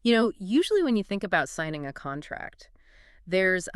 Usually when you think about signing a contract, there's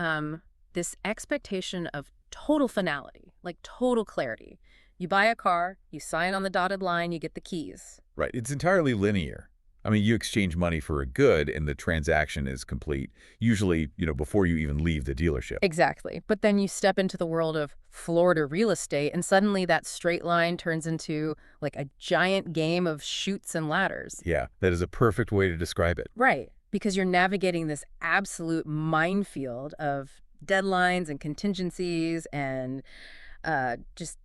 this expectation of total finality, like total clarity. You buy a car, you sign on the dotted line, you get the keys. Right. It's entirely linear. I mean, you exchange money for a good and the transaction is complete, usually, before you even leave the dealership. Exactly. But then you step into the world of Florida real estate, and suddenly that straight line turns into like a giant game of chutes and ladders. Yeah, that is a perfect way to describe it. Right. Because you're navigating this absolute minefield of deadlines and contingencies and just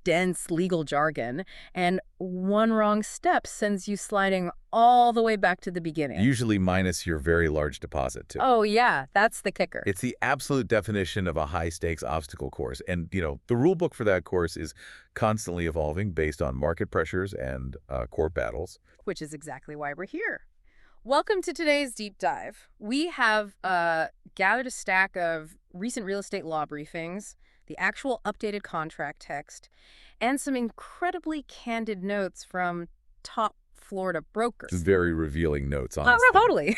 dense legal jargon. And one wrong step sends you sliding all the way back to the beginning. Usually minus your very large deposit, too. Oh, yeah, that's the kicker. It's the absolute definition of a high-stakes obstacle course. And, the rule book for that course is constantly evolving based on market pressures and court battles. Which is exactly why we're here. Welcome to today's deep dive. We have gathered a stack of recent real estate law briefings, the actual updated contract text, and some incredibly candid notes from top Florida brokers. Very revealing notes, honestly. Totally.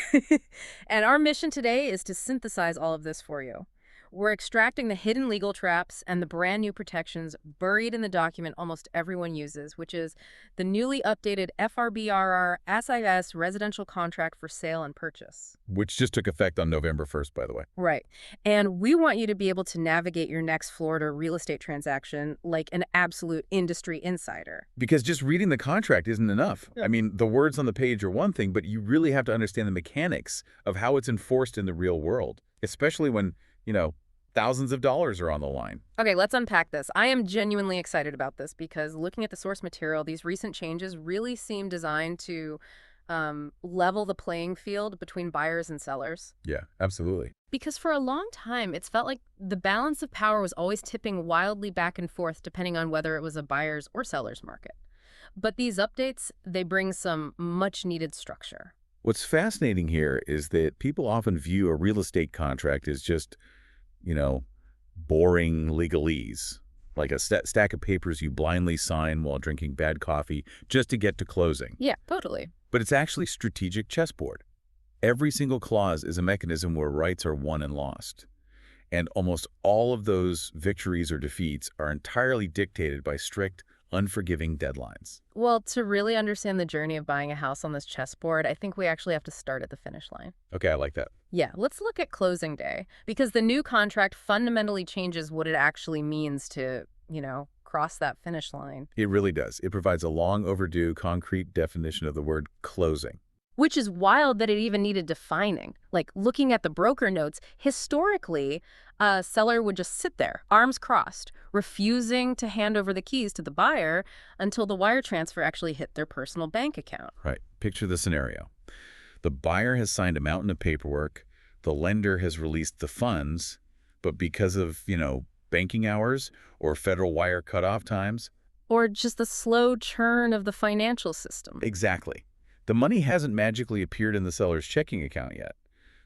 And our mission today is to synthesize all of this for you. We're extracting the hidden legal traps and the brand new protections buried in the document almost everyone uses, which is the newly updated FRBRR SIS residential contract for sale and purchase. Which just took effect on November 1st, by the way. Right. And we want you to be able to navigate your next Florida real estate transaction like an absolute industry insider. Because just reading the contract isn't enough. I mean, the words on the page are one thing, but you really have to understand the mechanics of how it's enforced in the real world, especially when thousands of dollars are on the line. Okay, let's unpack this. I am genuinely excited about this because looking at the source material, these recent changes really seem designed to level the playing field between buyers and sellers. Yeah, absolutely. Because for a long time, it's felt like the balance of power was always tipping wildly back and forth depending on whether it was a buyer's or seller's market. But these updates, they bring some much-needed structure. What's fascinating here is that people often view a real estate contract as just boring legalese, like a stack of papers you blindly sign while drinking bad coffee just to get to closing. Yeah, totally. But it's actually strategic chessboard. Every single clause is a mechanism where rights are won and lost. And almost all of those victories or defeats are entirely dictated by strict, unforgiving deadlines. Well, to really understand the journey of buying a house on this chessboard, I think we actually have to start at the finish line. Okay, I like that. Yeah, let's look at closing day, because the new contract fundamentally changes what it actually means to, cross that finish line. It really does. It provides a long overdue, concrete definition of the word closing. Which is wild that it even needed defining. Like, looking at the broker notes, historically, a seller would just sit there, arms crossed, refusing to hand over the keys to the buyer until the wire transfer actually hit their personal bank account. Right. Picture the scenario. The buyer has signed a mountain of paperwork. The lender has released the funds, but because of, banking hours or federal wire cutoff times. Or just the slow churn of the financial system. Exactly. The money hasn't magically appeared in the seller's checking account yet,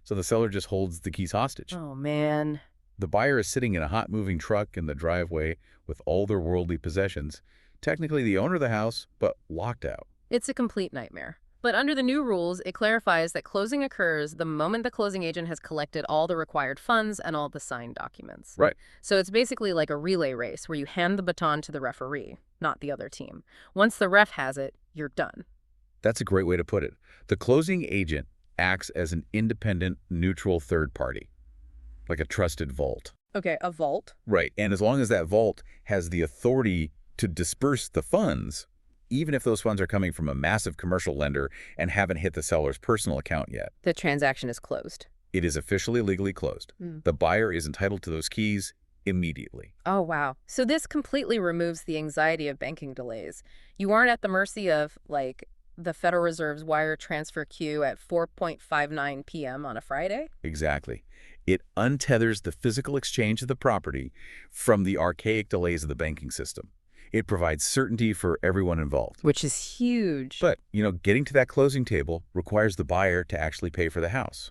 so the seller just holds the keys hostage. Oh, man. The buyer is sitting in a hot-moving truck in the driveway with all their worldly possessions, technically the owner of the house, but locked out. It's a complete nightmare. But under the new rules, it clarifies that closing occurs the moment the closing agent has collected all the required funds and all the signed documents. Right. So it's basically like a relay race where you hand the baton to the referee, not the other team. Once the ref has it, you're done. That's a great way to put it. The closing agent acts as an independent, neutral third party, like a trusted vault. Okay, a vault? Right, and as long as that vault has the authority to disperse the funds, even if those funds are coming from a massive commercial lender and haven't hit the seller's personal account yet, the transaction is closed. it is officially legally closed. The buyer is entitled to those keys immediately. Oh, wow. So this completely removes the anxiety of banking delays. You aren't at the mercy of, like, the Federal Reserve's wire transfer queue at 4:59 p.m. on a Friday? Exactly. It untethers the physical exchange of the property from the archaic delays of the banking system. It provides certainty for everyone involved. Which is huge. But, getting to that closing table requires the buyer to actually pay for the house,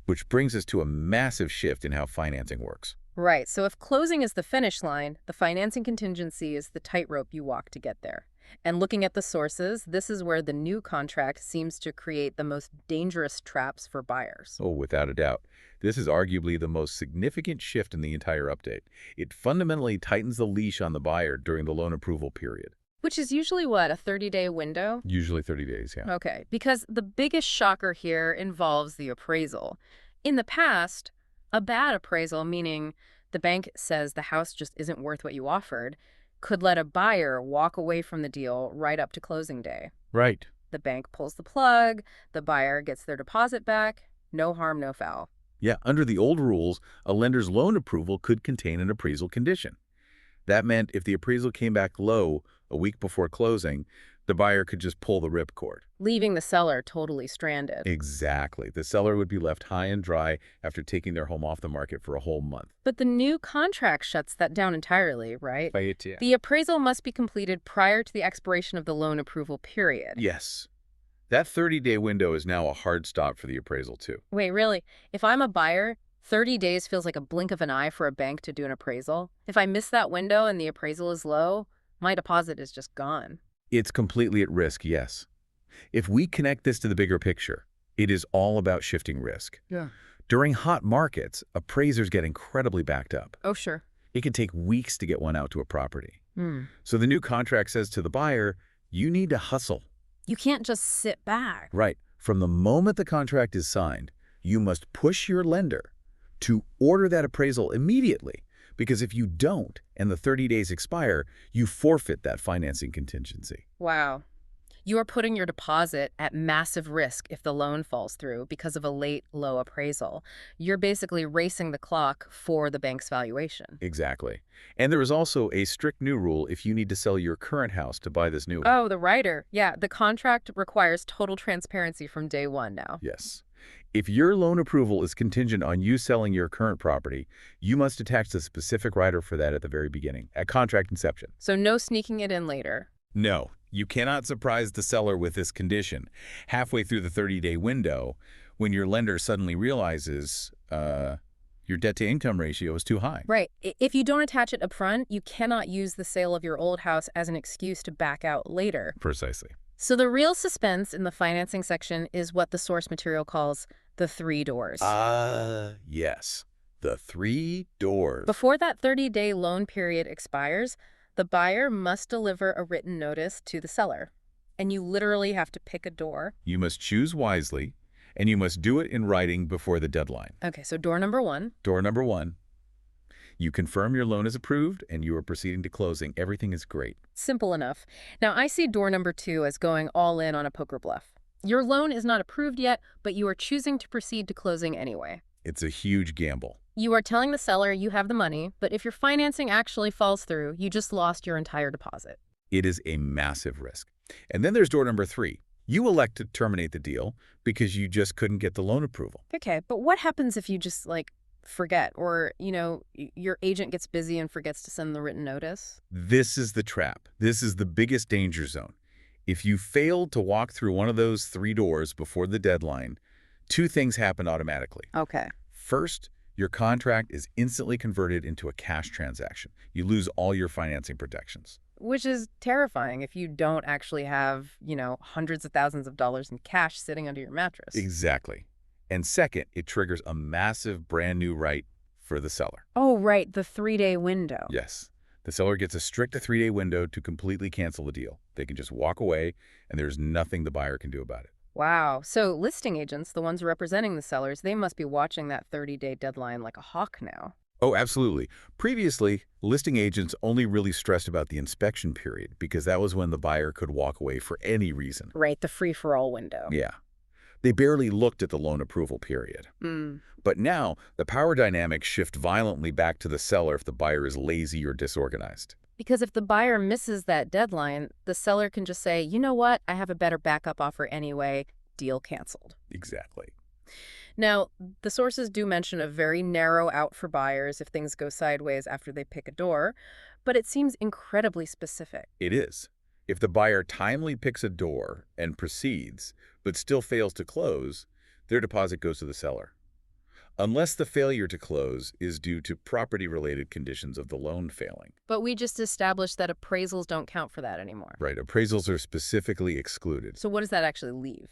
which brings us to a massive shift in how financing works. Right. So if closing is the finish line, the financing contingency is the tightrope you walk to get there. And looking at the sources, this is where the new contract seems to create the most dangerous traps for buyers. Oh, without a doubt. This is arguably the most significant shift in the entire update. It fundamentally tightens the leash on the buyer during the loan approval period. Which is usually what, a 30-day window? Usually 30 days, yeah. Okay, because the biggest shocker here involves the appraisal. In the past, a bad appraisal, meaning the bank says the house just isn't worth what you offered, could let a buyer walk away from the deal right up to closing day. Right. The bank pulls the plug, the buyer gets their deposit back, no harm, no foul. Yeah, under the old rules, a lender's loan approval could contain an appraisal condition. That meant if the appraisal came back low a week before closing, the buyer could just pull the ripcord. Leaving the seller totally stranded. Exactly. The seller would be left high and dry after taking their home off the market for a whole month. But the new contract shuts that down entirely, right? Right, yeah. The appraisal must be completed prior to the expiration of the loan approval period. Yes. That 30-day window is now a hard stop for the appraisal, too. Wait, really? If I'm a buyer, 30 days feels like a blink of an eye for a bank to do an appraisal. If I miss that window and the appraisal is low, my deposit is just gone. It's completely at risk, yes. If we connect this to the bigger picture, it is all about shifting risk. Yeah. During hot markets, appraisers get incredibly backed up. Oh, sure. It can take weeks to get one out to a property. Hmm. So the new contract says to the buyer, you need to hustle. You can't just sit back. Right. From the moment the contract is signed, you must push your lender to order that appraisal immediately, because if you don't and the 30 days expire, you forfeit that financing contingency. Wow. You are putting your deposit at massive risk if the loan falls through because of a late, low appraisal. You're basically racing the clock for the bank's valuation. Exactly. And there is also a strict new rule if you need to sell your current house to buy this new one. Oh, the writer. Yeah, the contract requires total transparency from day one now. Yes. If your loan approval is contingent on you selling your current property, you must attach the specific rider for that at the very beginning, at contract inception. So no sneaking it in later. No, you cannot surprise the seller with this condition halfway through the 30-day window when your lender suddenly realizes your debt-to-income ratio is too high. Right. If you don't attach it up front, you cannot use the sale of your old house as an excuse to back out later. Precisely. So the real suspense in the financing section is what the source material calls the 3 doors. Yes. The 3 doors. Before that 30-day loan period expires, the buyer must deliver a written notice to the seller. And you literally have to pick a door. You must choose wisely, and you must do it in writing before the deadline. Okay, so door number 1. Door number 1. You confirm your loan is approved, and you are proceeding to closing. Everything is great. Simple enough. Now, I see door number 2 as going all in on a poker bluff. Your loan is not approved yet, but you are choosing to proceed to closing anyway. It's a huge gamble. You are telling the seller you have the money, but if your financing actually falls through, you just lost your entire deposit. It is a massive risk. And then there's door number 3. You elect to terminate the deal because you just couldn't get the loan approval. Okay, but what happens if you just, forget, or, your agent gets busy and forgets to send the written notice? This is the trap. This is the biggest danger zone. If you failed to walk through one of those 3 doors before the deadline, 2 things happen automatically. Okay. First, your contract is instantly converted into a cash transaction. You lose all your financing protections. Which is terrifying if you don't actually have, hundreds of thousands of dollars in cash sitting under your mattress. Exactly. And second, it triggers a massive brand new right for the seller. Oh, right, the 3-day window. Yes. The seller gets a strict 3-day window to completely cancel the deal. They can just walk away, and there's nothing the buyer can do about it. Wow. So listing agents, the ones representing the sellers, they must be watching that 30-day deadline like a hawk now. Oh, absolutely. Previously, listing agents only really stressed about the inspection period because that was when the buyer could walk away for any reason. Right, the free-for-all window. Yeah. They barely looked at the loan approval period. Mm. But now, the power dynamics shift violently back to the seller if the buyer is lazy or disorganized. Because if the buyer misses that deadline, the seller can just say, you know what, I have a better backup offer anyway, deal canceled. Exactly. Now, the sources do mention a very narrow out for buyers if things go sideways after they pick a door, but it seems incredibly specific. It is. If the buyer timely picks a door and proceeds, but still fails to close, their deposit goes to the seller. unless the failure to close is due to property-related conditions of the loan failing. But we just established that appraisals don't count for that anymore. Right, appraisals are specifically excluded. So what does that actually leave?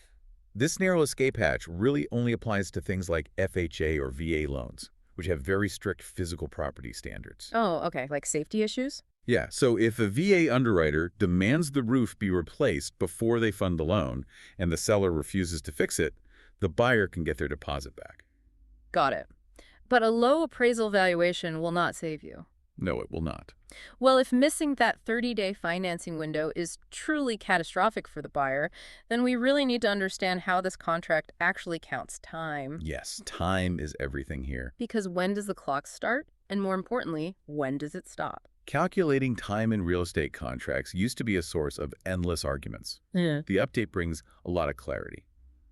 This narrow escape hatch really only applies to things like FHA or VA loans, which have very strict physical property standards. Oh, okay, like safety issues? Yeah, so if a VA underwriter demands the roof be replaced before they fund the loan and the seller refuses to fix it, the buyer can get their deposit back. Got it. But a low appraisal valuation will not save you. No, it will not. Well, if missing that 30-day financing window is truly catastrophic for the buyer, then we really need to understand how this contract actually counts time. Yes, time is everything here. Because when does the clock start? And more importantly, when does it stop? Calculating time in real estate contracts used to be a source of endless arguments. Yeah. The update brings a lot of clarity.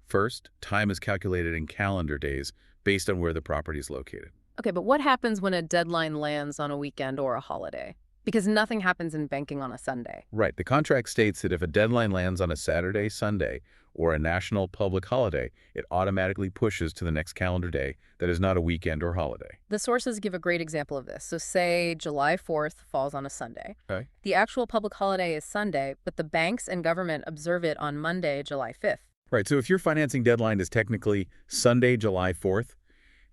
First, time is calculated in calendar days based on where the property is located. Okay, but what happens when a deadline lands on a weekend or a holiday? Because nothing happens in banking on a Sunday. Right. The contract states that if a deadline lands on a Saturday, Sunday, or a national public holiday, it automatically pushes to the next calendar day that is not a weekend or holiday. The sources give a great example of this. So say July 4th falls on a Sunday. Okay. The actual public holiday is Sunday, but the banks and government observe it on Monday, July 5th. Right. So if your financing deadline is technically Sunday, July 4th,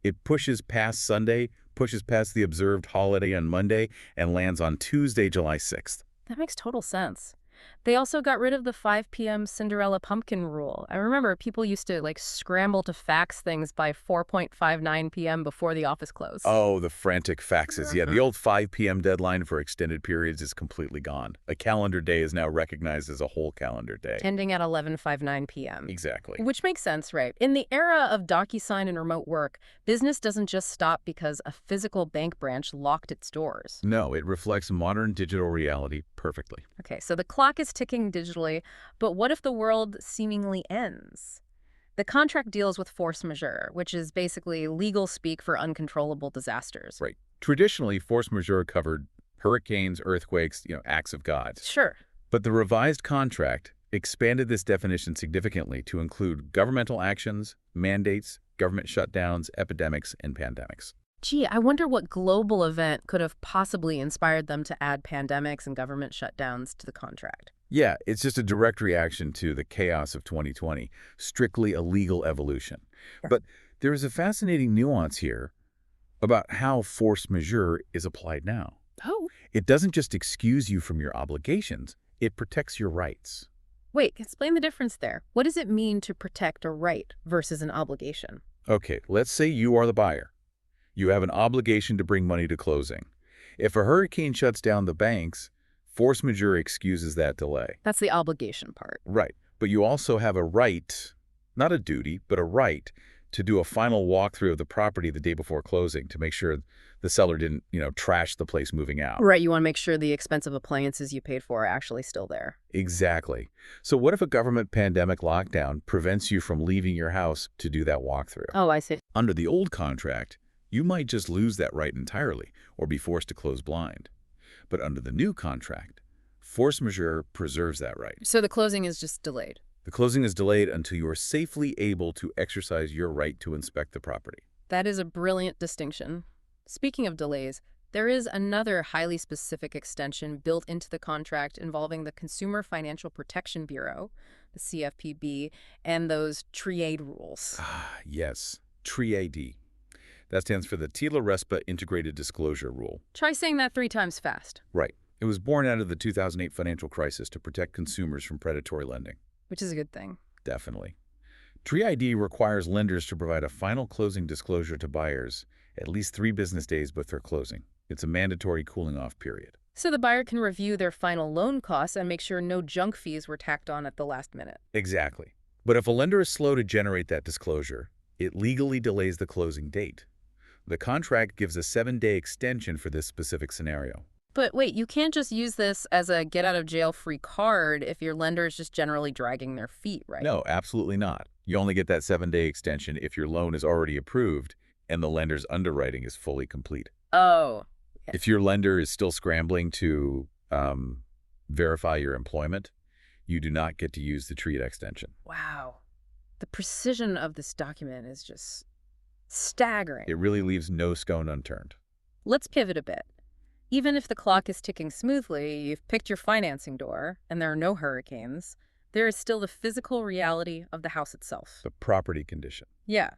it pushes past Sunday, pushes past the observed holiday on Monday, and lands on Tuesday, July 6th. That makes total sense. They also got rid of the 5 p.m. Cinderella pumpkin rule. I remember people used to scramble to fax things by 4:59 p.m. before the office closed. Oh, the frantic faxes. Yeah, the old 5 p.m. deadline for extended periods is completely gone. A calendar day is now recognized as a whole calendar day. Ending at 11:59 p.m. Exactly. Which makes sense, right? In the era of DocuSign and remote work, business doesn't just stop because a physical bank branch locked its doors. No, it reflects modern digital reality perfectly. Okay, so the clock is ticking digitally, but what if the world seemingly ends? The contract deals with force majeure, which is basically legal speak for uncontrollable disasters. Right. Traditionally, force majeure covered hurricanes, earthquakes, acts of God. Sure. But the revised contract expanded this definition significantly to include governmental actions, mandates, government shutdowns, epidemics, and pandemics. Gee, I wonder what global event could have possibly inspired them to add pandemics and government shutdowns to the contract. Yeah, it's just a direct reaction to the chaos of 2020, strictly a legal evolution. Yeah. But there is a fascinating nuance here about how force majeure is applied now. Oh. It doesn't just excuse you from your obligations, it protects your rights. Wait, explain the difference there. What does it mean to protect a right versus an obligation? Okay, let's say you are the buyer. You have an obligation to bring money to closing. If a hurricane shuts down the banks, force majeure excuses that delay. That's the obligation part. Right. But you also have a right, not a duty, but a right to do a final walkthrough of the property the day before closing to make sure the seller didn't, trash the place moving out. Right, you want to make sure the expensive appliances you paid for are actually still there. Exactly. So what if a government pandemic lockdown prevents you from leaving your house to do that walkthrough? Oh, I see. Under the old contract, you might just lose that right entirely or be forced to close blind. But under the new contract, force majeure preserves that right. So the closing is just delayed. The closing is delayed until you are safely able to exercise your right to inspect the property. That is a brilliant distinction. Speaking of delays, there is another highly specific extension built into the contract involving the Consumer Financial Protection Bureau, the CFPB, and those TRIADE rules. Ah, yes, TRIADE. That stands for the TILA-RESPA Integrated Disclosure Rule. Try saying that 3 times fast. Right. It was born out of the 2008 financial crisis to protect consumers from predatory lending. Which is a good thing. Definitely. TRIADE requires lenders to provide a final closing disclosure to buyers at least 3 business days before closing. It's a mandatory cooling-off period. So the buyer can review their final loan costs and make sure no junk fees were tacked on at the last minute. Exactly. But if a lender is slow to generate that disclosure, it legally delays the closing date. The contract gives a 7-day extension for this specific scenario. But wait, you can't just use this as a get-out-of-jail-free card if your lender is just generally dragging their feet, right? No, absolutely not. You only get that 7-day extension if your loan is already approved and the lender's underwriting is fully complete. Oh. Yeah. If your lender is still scrambling to verify your employment, you do not get to use the TRIADE extension. Wow. The precision of this document is just Staggering. It really leaves no stone unturned. Let's pivot a bit. Even if the clock is ticking smoothly, you've picked your financing door, and there are no hurricanes, there is still the physical reality of the house itself. The property condition. Yeah.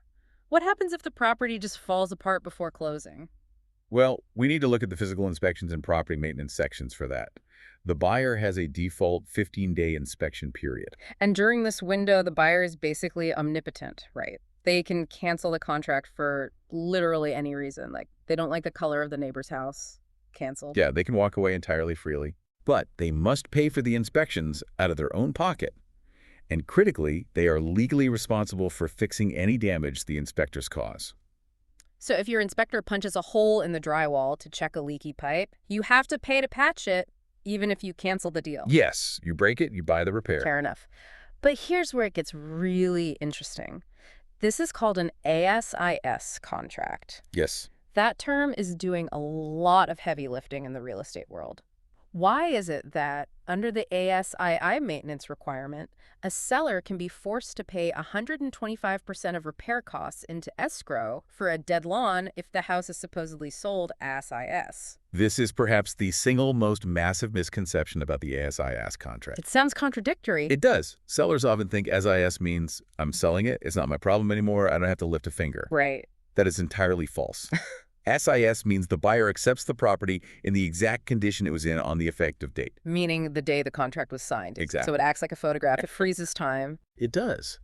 What happens if the property just falls apart before closing? Well, we need to look at the physical inspections and property maintenance sections for that. The buyer has a default 15-day inspection period. And during this window, the buyer is basically omnipotent, right? They can cancel the contract for literally any reason. Like, they don't like the color of the neighbor's house. Canceled. Yeah, they can walk away entirely freely. But they must pay for the inspections out of their own pocket. And critically, they are legally responsible for fixing any damage the inspectors cause. So if your inspector punches a hole in the drywall to check a leaky pipe, you have to pay to patch it, even if you cancel the deal. Yes, you break it, you buy the repair. Fair enough. But here's where it gets really interesting. This is called an ASIS contract. Yes. That term is doing a lot of heavy lifting in the real estate world. Why is it that, under the ASII maintenance requirement, a seller can be forced to pay 125% of repair costs into escrow for a dead lawn if the house is supposedly sold ASIS? This is perhaps the single most massive misconception about the ASIS contract. It sounds contradictory. It does. Sellers often think SIS means I'm selling it, it's not my problem anymore, I don't have to lift a finger. Right. That is entirely false. SIS means the buyer accepts the property in the exact condition it was in on the effective date. Meaning the day the contract was signed. Exactly. So it acts like a photograph. It freezes time. It does.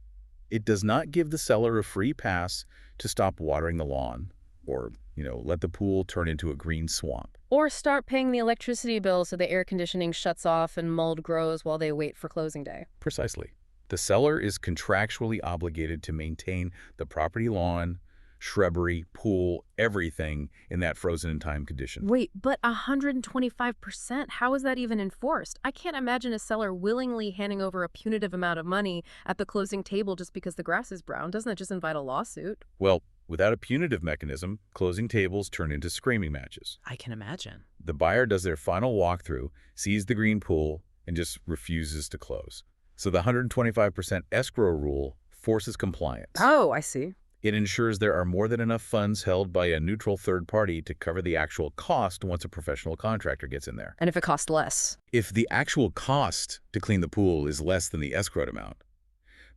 It does not give the seller a free pass to stop watering the lawn or, let the pool turn into a green swamp. Or start paying the electricity bill so the air conditioning shuts off and mold grows while they wait for closing day. Precisely. The seller is contractually obligated to maintain the property lawn, shrubbery, pool, everything in that frozen in time condition. Wait, but 125%? How is that even enforced? I can't imagine a seller willingly handing over a punitive amount of money at the closing table just because the grass is brown. Doesn't that just invite a lawsuit? Well, without a punitive mechanism, closing tables turn into screaming matches. I can imagine. The buyer does their final walkthrough, sees the green pool, and just refuses to close. So the 125% escrow rule forces compliance. Oh, I see. It ensures there are more than enough funds held by a neutral third party to cover the actual cost once a professional contractor gets in there. And if it costs less? If the actual cost to clean the pool is less than the escrowed amount,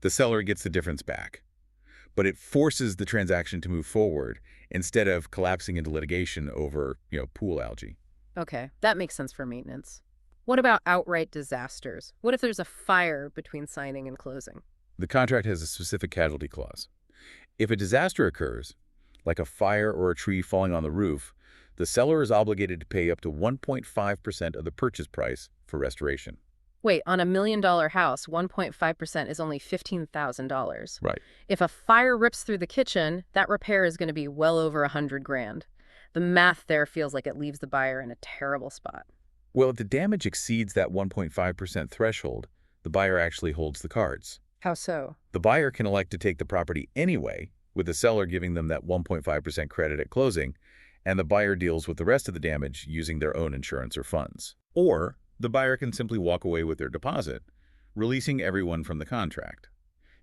the seller gets the difference back. But it forces the transaction to move forward instead of collapsing into litigation over, pool algae. Okay, that makes sense for maintenance. What about outright disasters? What if there's a fire between signing and closing? The contract has a specific casualty clause. If a disaster occurs, like a fire or a tree falling on the roof, the seller is obligated to pay up to 1.5% of the purchase price for restoration. Wait, on $1 million house, 1.5% is only $15,000. Right. If a fire rips through the kitchen, that repair is going to be well over $100,000. The math there feels like it leaves the buyer in a terrible spot. Well, if the damage exceeds that 1.5% threshold, the buyer actually holds the cards. How so? The buyer can elect to take the property anyway, with the seller giving them that 1.5% credit at closing, and the buyer deals with the rest of the damage using their own insurance or funds. Or the buyer can simply walk away with their deposit, releasing everyone from the contract.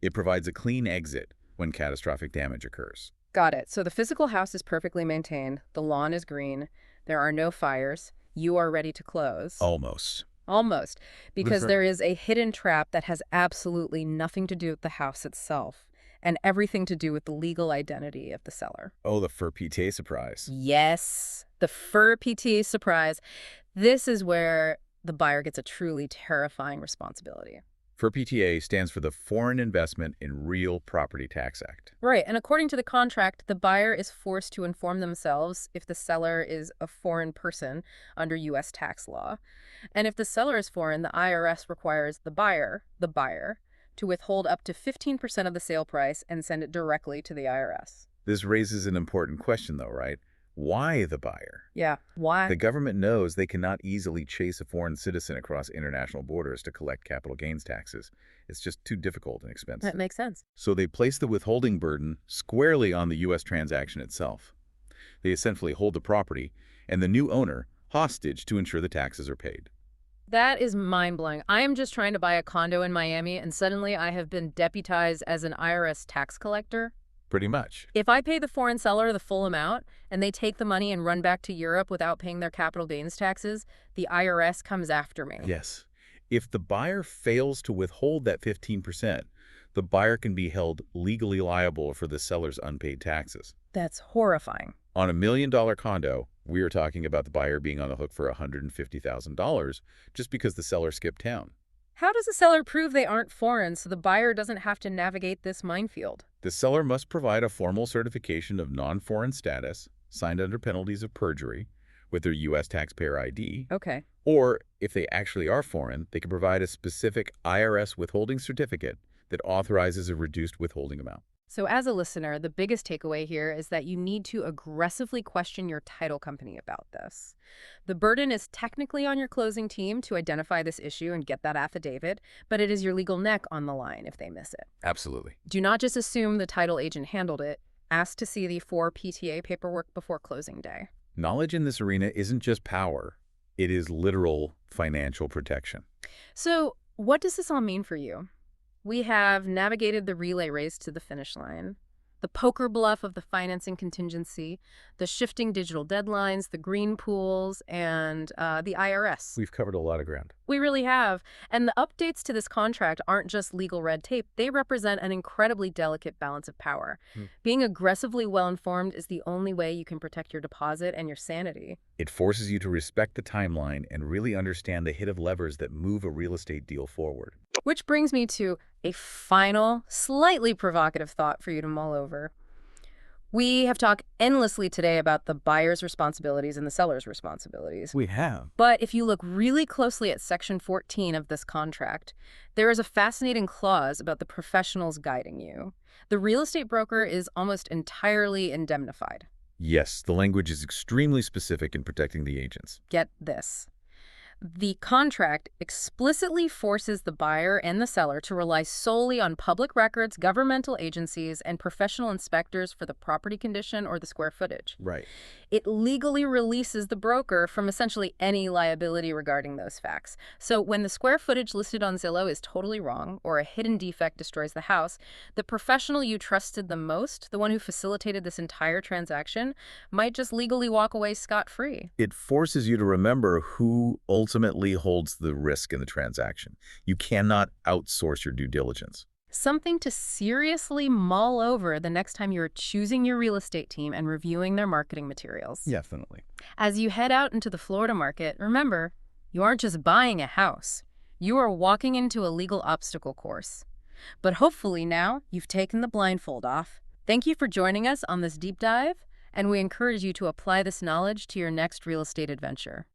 It provides a clean exit when catastrophic damage occurs. Got it. So the physical house is perfectly maintained, the lawn is green, there are no fires, you are ready to close. Almost. Almost, because there is a hidden trap that has absolutely nothing to do with the house itself and everything to do with the legal identity of the seller. Oh, the fur PTA surprise. Yes, the fur PTA surprise. This is where the buyer gets a truly terrifying responsibility. FIR PTA stands for the Foreign Investment in Real Property Tax Act. Right, and according to the contract, the buyer is forced to inform themselves if the seller is a foreign person under U.S. tax law. And if the seller is foreign, the IRS requires the buyer, to withhold up to 15% of the sale price and send it directly to the IRS. This raises an important question, though, right? Why the buyer? Yeah, why? The government knows they cannot easily chase a foreign citizen across international borders to collect capital gains taxes. It's just too difficult and expensive. That makes sense. So they place the withholding burden squarely on the U.S. transaction itself. They essentially hold the property and the new owner hostage to ensure the taxes are paid. That is mind-blowing. I am just trying to buy a condo in Miami, and suddenly I have been deputized as an IRS tax collector. Pretty much. If I pay the foreign seller the full amount and they take the money and run back to Europe without paying their capital gains taxes, the IRS comes after me. Yes. If the buyer fails to withhold that 15%, the buyer can be held legally liable for the seller's unpaid taxes. That's horrifying. On a $1 million condo, we are talking about the buyer being on the hook for $150,000 just because the seller skipped town. How does the seller prove they aren't foreign so the buyer doesn't have to navigate this minefield? The seller must provide a formal certification of non-foreign status, signed under penalties of perjury, with their U.S. taxpayer ID. Okay. Or, if they actually are foreign, they can provide a specific IRS withholding certificate that authorizes a reduced withholding amount. So as a listener, the biggest takeaway here is that you need to aggressively question your title company about this. The burden is technically on your closing team to identify this issue and get that affidavit, but it is your legal neck on the line if they miss it. Absolutely. Do not just assume the title agent handled it. Ask to see the 4 PTA paperwork before closing day. Knowledge in this arena isn't just power. It is literal financial protection. So what does this all mean for you? We have navigated the relay race to the finish line, the poker bluff of the financing contingency, the shifting digital deadlines, the green pools, and the IRS. We've covered a lot of ground. We really have. And the updates to this contract aren't just legal red tape. They represent an incredibly delicate balance of power. Being aggressively well-informed is the only way you can protect your deposit and your sanity. It forces you to respect the timeline and really understand the hit of levers that move a real estate deal forward. Which brings me to a final, slightly provocative thought for you to mull over. We have talked endlessly today about the buyer's responsibilities and the seller's responsibilities. We have. But if you look really closely at Section 14 of this contract, there is a fascinating clause about the professionals guiding you. The real estate broker is almost entirely indemnified. Yes, the language is extremely specific in protecting the agents. Get this. The contract explicitly forces the buyer and the seller to rely solely on public records, governmental agencies, and professional inspectors for the property condition or the square footage. Right. It legally releases the broker from essentially any liability regarding those facts. So when the square footage listed on Zillow is totally wrong or a hidden defect destroys the house, the professional you trusted the most, the one who facilitated this entire transaction, might just legally walk away scot-free. It forces you to remember who ultimately holds the risk in the transaction. You cannot outsource your due diligence. Something to seriously mull over the next time you're choosing your real estate team and reviewing their marketing materials. Definitely. As you head out into the Florida market, remember, you aren't just buying a house. You are walking into a legal obstacle course. But hopefully now you've taken the blindfold off. Thank you for joining us on this deep dive, and we encourage you to apply this knowledge to your next real estate adventure.